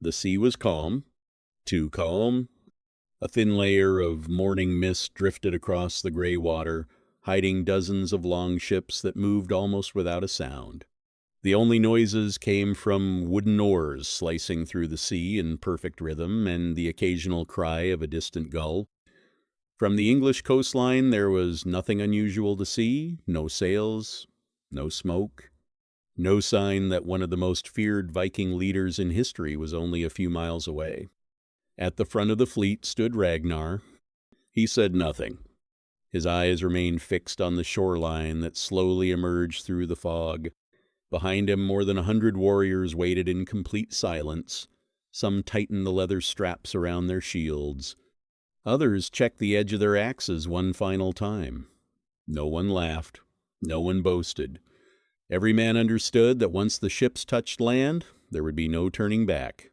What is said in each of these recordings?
The sea was calm, too calm. A thin layer of morning mist drifted across the gray water, hiding dozens of long ships that moved almost without a sound. The only noises came from wooden oars slicing through the sea in perfect rhythm and the occasional cry of a distant gull. From the English coastline there was nothing unusual to see, no sails, no smoke, no sign that one of the most feared Viking leaders in history was only a few miles away. At the front of the fleet stood Ragnar. He said nothing. His eyes remained fixed on the shoreline that slowly emerged through the fog. Behind him, more than 100 warriors waited in complete silence. Some tightened the leather straps around their shields. Others checked the edge of their axes one final time. No one laughed. No one boasted. Every man understood that once the ships touched land, there would be no turning back.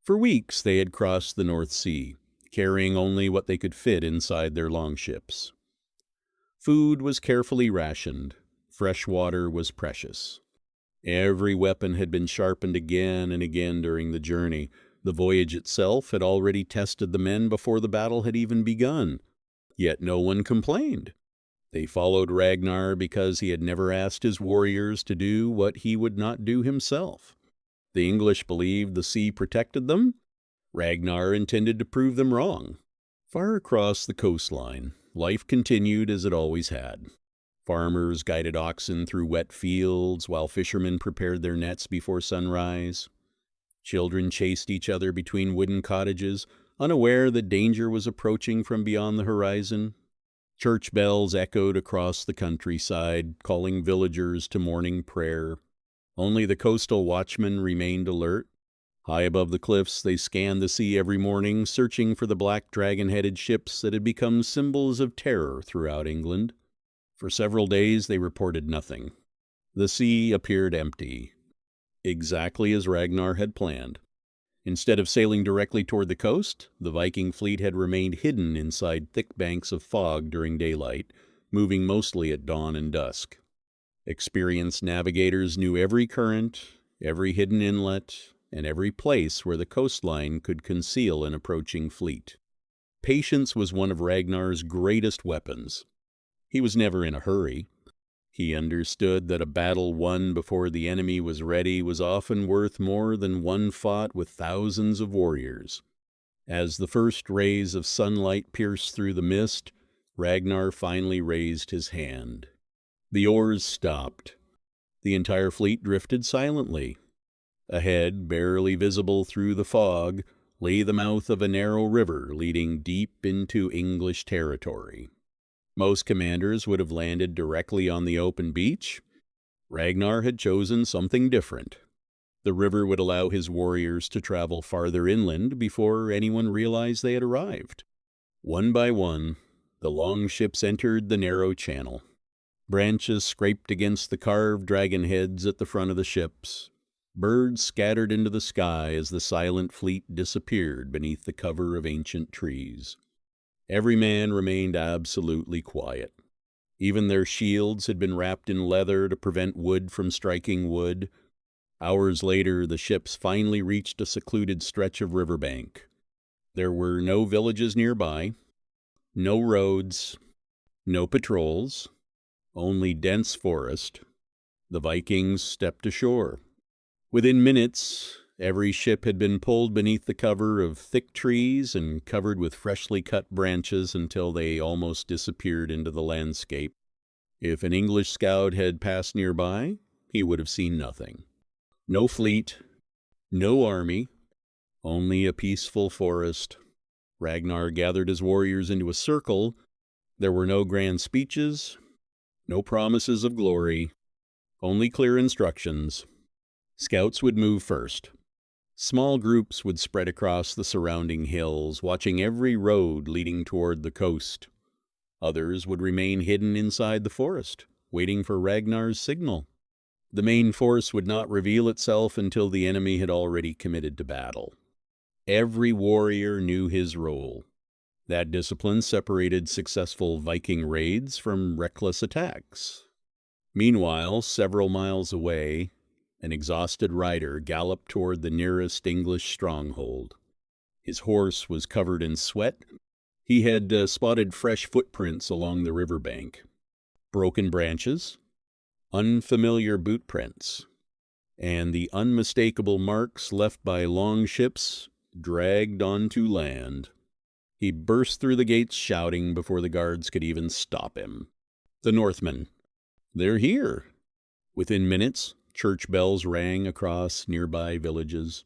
For weeks they had crossed the North Sea, carrying only what they could fit inside their longships. Food was carefully rationed. Fresh water was precious. Every weapon had been sharpened again and again during the journey. The voyage itself had already tested the men before the battle had even begun. Yet no one complained. They followed Ragnar because he had never asked his warriors to do what he would not do himself. The English believed the sea protected them. Ragnar intended to prove them wrong. Far across the coastline, life continued as it always had. Farmers guided oxen through wet fields, while fishermen prepared their nets before sunrise. Children chased each other between wooden cottages, unaware that danger was approaching from beyond the horizon. Church bells echoed across the countryside, calling villagers to morning prayer. Only the coastal watchmen remained alert. High above the cliffs, they scanned the sea every morning, searching for the black dragon-headed ships that had become symbols of terror throughout England. For several days they reported nothing. The sea appeared empty, exactly as Ragnar had planned. Instead of sailing directly toward the coast, the Viking fleet had remained hidden inside thick banks of fog during daylight, moving mostly at dawn and dusk. Experienced navigators knew every current, every hidden inlet, and every place where the coastline could conceal an approaching fleet. Patience was one of Ragnar's greatest weapons. He was never in a hurry. He understood that a battle won before the enemy was ready was often worth more than one fought with thousands of warriors. As the first rays of sunlight pierced through the mist, Ragnar finally raised his hand. The oars stopped. The entire fleet drifted silently. Ahead, barely visible through the fog, lay the mouth of a narrow river leading deep into English territory. Most commanders would have landed directly on the open beach. Ragnar had chosen something different. The river would allow his warriors to travel farther inland before anyone realized they had arrived. One by one, the long ships entered the narrow channel. Branches scraped against the carved dragon heads at the front of the ships. Birds scattered into the sky as the silent fleet disappeared beneath the cover of ancient trees. Every man remained absolutely quiet. Even their shields had been wrapped in leather to prevent wood from striking wood. Hours later, the ships finally reached a secluded stretch of riverbank. There were no villages nearby, no roads, no patrols, only dense forest. The Vikings stepped ashore. Within minutes, every ship had been pulled beneath the cover of thick trees and covered with freshly cut branches until they almost disappeared into the landscape. If an English scout had passed nearby, he would have seen nothing. No fleet, no army, only a peaceful forest. Ragnar gathered his warriors into a circle. There were no grand speeches, no promises of glory, only clear instructions. Scouts would move first. Small groups would spread across the surrounding hills, watching every road leading toward the coast. Others would remain hidden inside the forest, waiting for Ragnar's signal. The main force would not reveal itself until the enemy had already committed to battle. Every warrior knew his role. That discipline separated successful Viking raids from reckless attacks. Meanwhile, several miles away, an exhausted rider galloped toward the nearest English stronghold. His horse was covered in sweat. He had spotted fresh footprints along the riverbank. Broken branches, unfamiliar boot prints, and the unmistakable marks left by long ships dragged onto land. He burst through the gates shouting before the guards could even stop him. The Northmen. They're here. Within minutes, church bells rang across nearby villages.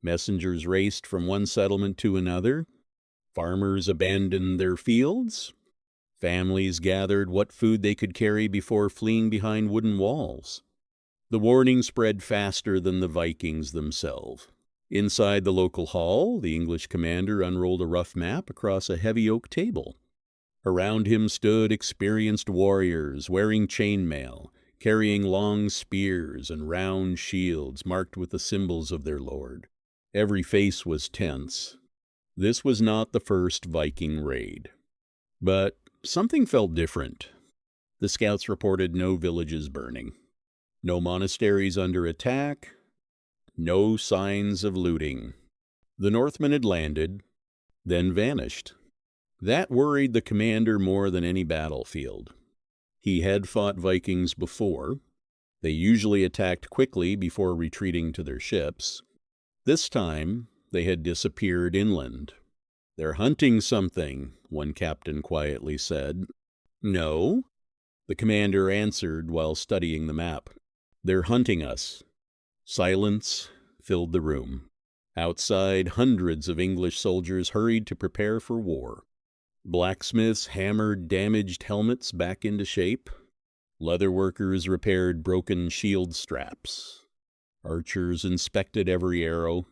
Messengers raced from one settlement to another. Farmers abandoned their fields. Families gathered what food they could carry before fleeing behind wooden walls. The warning spread faster than the Vikings themselves. Inside the local hall, the English commander unrolled a rough map across a heavy oak table. Around him stood experienced warriors wearing chainmail, carrying long spears and round shields marked with the symbols of their lord. Every face was tense. This was not the first Viking raid. But something felt different. The scouts reported no villages burning, no monasteries under attack, no signs of looting. The Northmen had landed, then vanished. That worried the commander more than any battlefield. He had fought Vikings before. They usually attacked quickly before retreating to their ships. This time, they had disappeared inland. "They're hunting something," one captain quietly said. "No," the commander answered while studying the map. "They're hunting us." Silence filled the room. Outside, hundreds of English soldiers hurried to prepare for war. Blacksmiths hammered damaged helmets back into shape. Leather workers repaired broken shield straps. Archers inspected every arrow.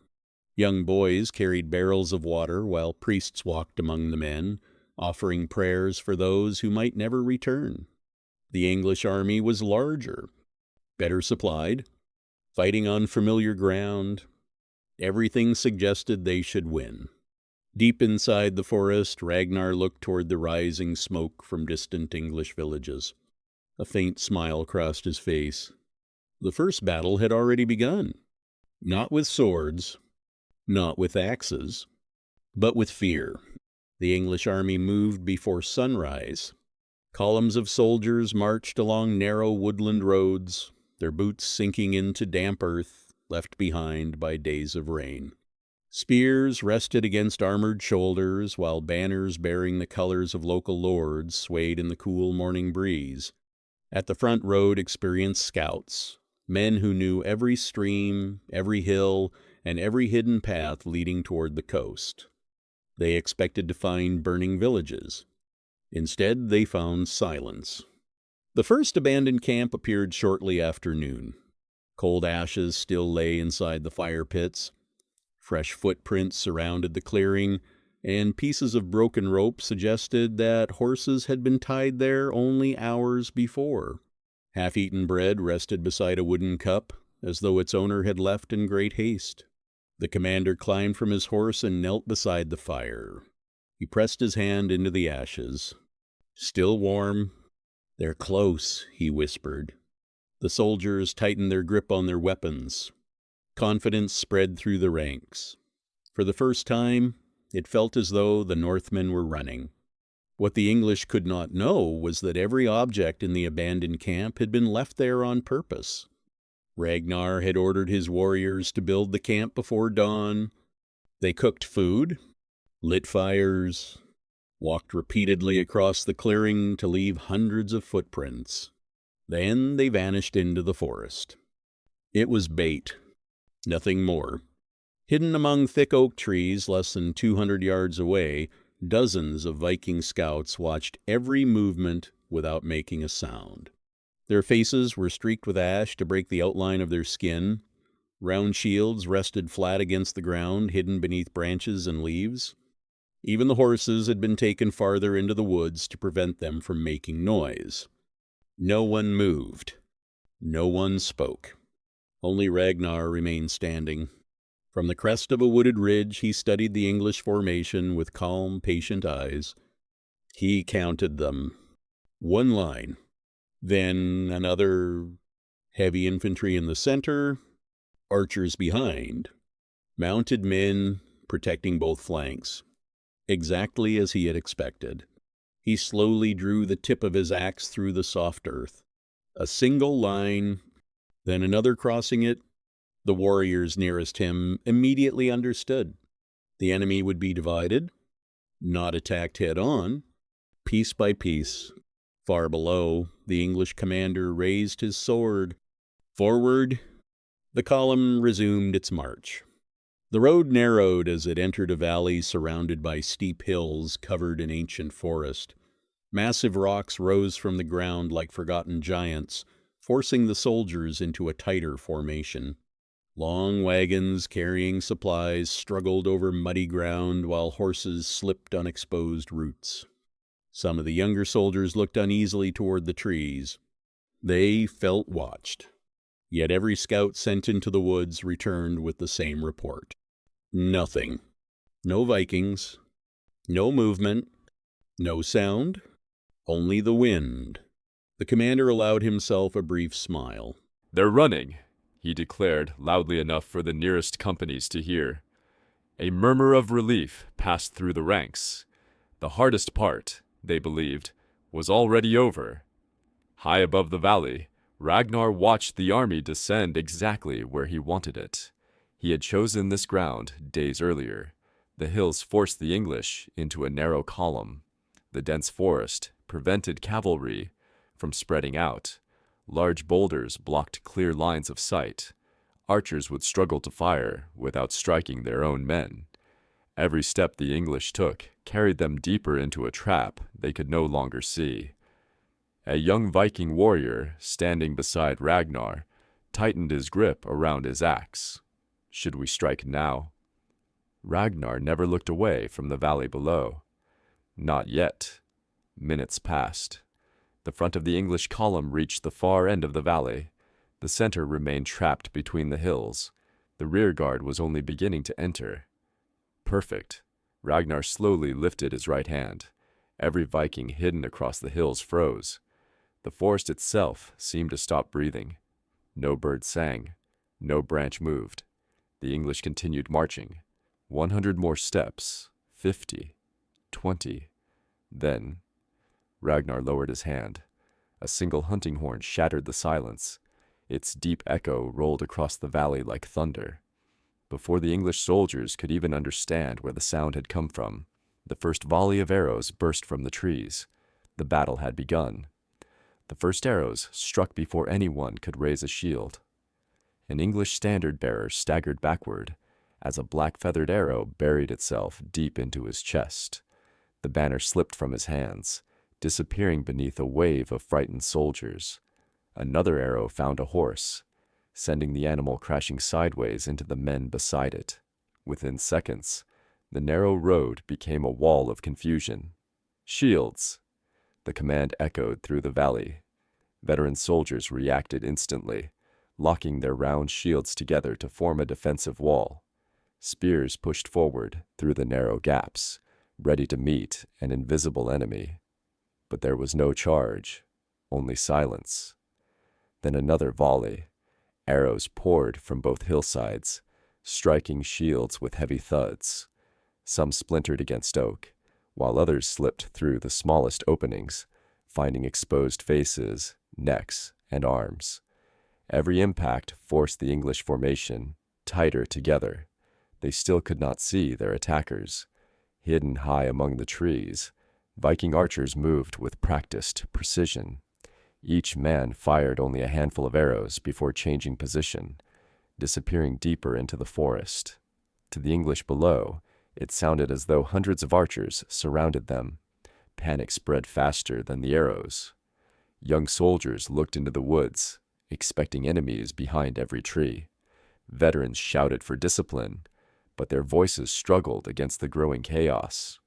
Young boys carried barrels of water while priests walked among the men, offering prayers for those who might never return. The English army was larger, better supplied, fighting on familiar ground. Everything suggested they should win. Deep inside the forest, Ragnar looked toward the rising smoke from distant English villages. A faint smile crossed his face. The first battle had already begun. Not with swords, not with axes, but with fear. The English army moved before sunrise. Columns of soldiers marched along narrow woodland roads, their boots sinking into damp earth left behind by days of rain. Spears rested against armored shoulders, while banners bearing the colors of local lords swayed in the cool morning breeze. At the front rode experienced scouts, men who knew every stream, every hill, and every hidden path leading toward the coast. They expected to find burning villages. Instead, they found silence. The first abandoned camp appeared shortly after noon. Cold ashes still lay inside the fire pits. Fresh footprints surrounded the clearing, and pieces of broken rope suggested that horses had been tied there only hours before. Half-eaten bread rested beside a wooden cup, as though its owner had left in great haste. The commander climbed from his horse and knelt beside the fire. He pressed his hand into the ashes. Still warm. "They're close," he whispered. The soldiers tightened their grip on their weapons. Confidence spread through the ranks. For the first time, it felt as though the Northmen were running. What the English could not know was that every object in the abandoned camp had been left there on purpose. Ragnar had ordered his warriors to build the camp before dawn. They cooked food, lit fires, walked repeatedly across the clearing to leave hundreds of footprints. Then they vanished into the forest. It was bait, nothing more. Hidden among thick oak trees less than 200 yards away, dozens of Viking scouts watched every movement without making a sound. Their faces were streaked with ash to break the outline of their skin. Round shields rested flat against the ground, hidden beneath branches and leaves. Even the horses had been taken farther into the woods to prevent them from making noise. No one moved. No one spoke. Only Ragnar remained standing. From the crest of a wooded ridge, he studied the English formation with calm, patient eyes. He counted them. One line, then another, Heavy infantry in the center, archers behind, mounted men protecting both flanks. Exactly as he had expected. He slowly drew the tip of his axe through the soft earth. A single line, then another crossing it. The warriors nearest him immediately understood. The enemy would be divided, not attacked head-on, piece by piece. Far below, the English commander raised his sword. Forward, the column resumed its march. The road narrowed as it entered a valley surrounded by steep hills covered in ancient forest. Massive rocks rose from the ground like forgotten giants, forcing the soldiers into a tighter formation. Long wagons carrying supplies struggled over muddy ground while horses slipped on exposed roots. Some of the younger soldiers looked uneasily toward the trees. They felt watched. Yet every scout sent into the woods returned with the same report. Nothing. No Vikings. No movement. No sound. Only the wind. The commander allowed himself a brief smile. "They're running," he declared loudly enough for the nearest companies to hear. A murmur of relief passed through the ranks. The hardest part, they believed, was already over. High above the valley, Ragnar watched the army descend exactly where he wanted it. He had chosen this ground days earlier. The hills forced the English into a narrow column. The dense forest prevented cavalry from spreading out. Large boulders blocked clear lines of sight. Archers would struggle to fire without striking their own men. Every step the English took carried them deeper into a trap they could no longer see. A young Viking warrior, standing beside Ragnar, tightened his grip around his axe. Should we strike now? Ragnar never looked away from the valley below. Not yet. Minutes passed. The front of the English column reached the far end of the valley. The center remained trapped between the hills. The rear guard was only beginning to enter. Perfect. Ragnar slowly lifted his right hand. Every Viking hidden across the hills froze. The forest itself seemed to stop breathing. No bird sang. No branch moved. The English continued marching. 100 more steps. 50. 20. Then Ragnar lowered his hand. A single hunting horn shattered the silence. Its deep echo rolled across the valley like thunder. Before the English soldiers could even understand where the sound had come from, the first volley of arrows burst from the trees. The battle had begun. The first arrows struck before anyone could raise a shield. An English standard-bearer staggered backward as a black-feathered arrow buried itself deep into his chest. The banner slipped from his hands, disappearing beneath a wave of frightened soldiers. Another arrow found a horse, sending the animal crashing sideways into the men beside it. Within seconds, the narrow road became a wall of confusion. "Shields!" The command echoed through the valley. Veteran soldiers reacted instantly, locking their round shields together to form a defensive wall. Spears pushed forward through the narrow gaps, ready to meet an invisible enemy. But there was no charge, only silence. Then another volley. Arrows poured from both hillsides, striking shields with heavy thuds. Some splintered against oak, while others slipped through the smallest openings, finding exposed faces, necks, and arms. Every impact forced the English formation tighter together. They still could not see their attackers. Hidden high among the trees, Viking archers moved with practiced precision. Each man fired only a handful of arrows before changing position, disappearing deeper into the forest. To the English below, it sounded as though hundreds of archers surrounded them. Panic spread faster than the arrows. Young soldiers looked into the woods, expecting enemies behind every tree. Veterans shouted for discipline, but their voices struggled against the growing chaos.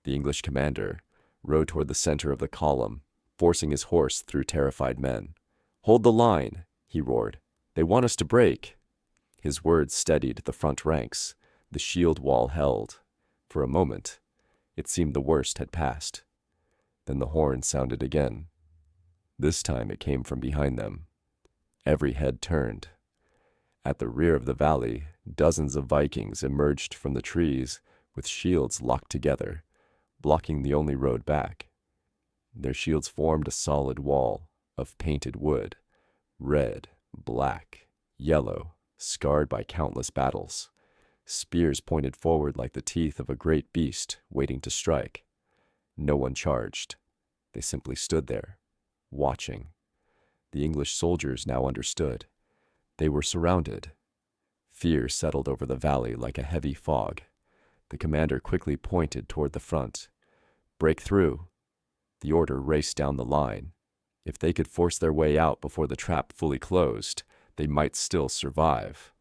The English commander rode toward the center of the column, forcing his horse through terrified men. "Hold the line," he roared. "They want us to break." His words steadied the front ranks. The shield wall held. For a moment, it seemed the worst had passed. Then the horn sounded again. This time it came from behind them. Every head turned. At the rear of the valley, dozens of Vikings emerged from the trees with shields locked together, blocking the only road back. Their shields formed a solid wall of painted wood, red, black, yellow, scarred by countless battles. Spears pointed forward like the teeth of a great beast waiting to strike. No one charged. They simply stood there, watching. The English soldiers now understood. They were surrounded. Fear settled over the valley like a heavy fog. The commander quickly pointed toward the front. Break through. The order raced down the line. If they could force their way out before the trap fully closed, they might still survive.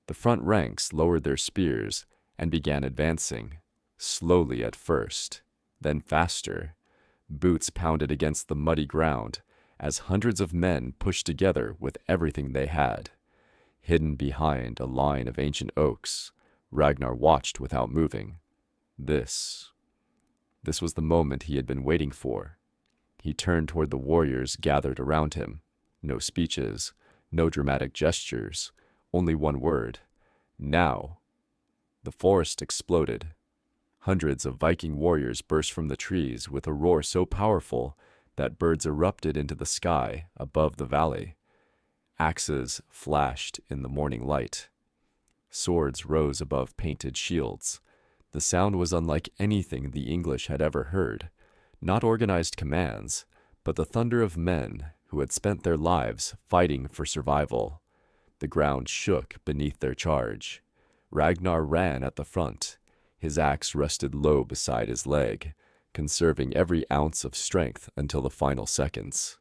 The front ranks lowered their spears and began advancing, slowly at first, then faster. Boots pounded against the muddy ground as hundreds of men pushed together with everything they had. Hidden behind a line of ancient oaks, Ragnar watched without moving. This was the moment he had been waiting for. He turned toward the warriors gathered around him. No speeches, no dramatic gestures, only one word. Now. The forest exploded. Hundreds of Viking warriors burst from the trees with a roar so powerful that birds erupted into the sky above the valley. Axes flashed in the morning light. Swords rose above painted shields. The sound was unlike anything the English had ever heard. Not organized commands, but the thunder of men who had spent their lives fighting for survival. The ground shook beneath their charge. Ragnar ran at the front. His axe rested low beside his leg, conserving every ounce of strength until the final seconds.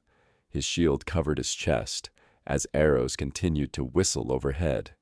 His shield covered his chest as arrows continued to whistle overhead.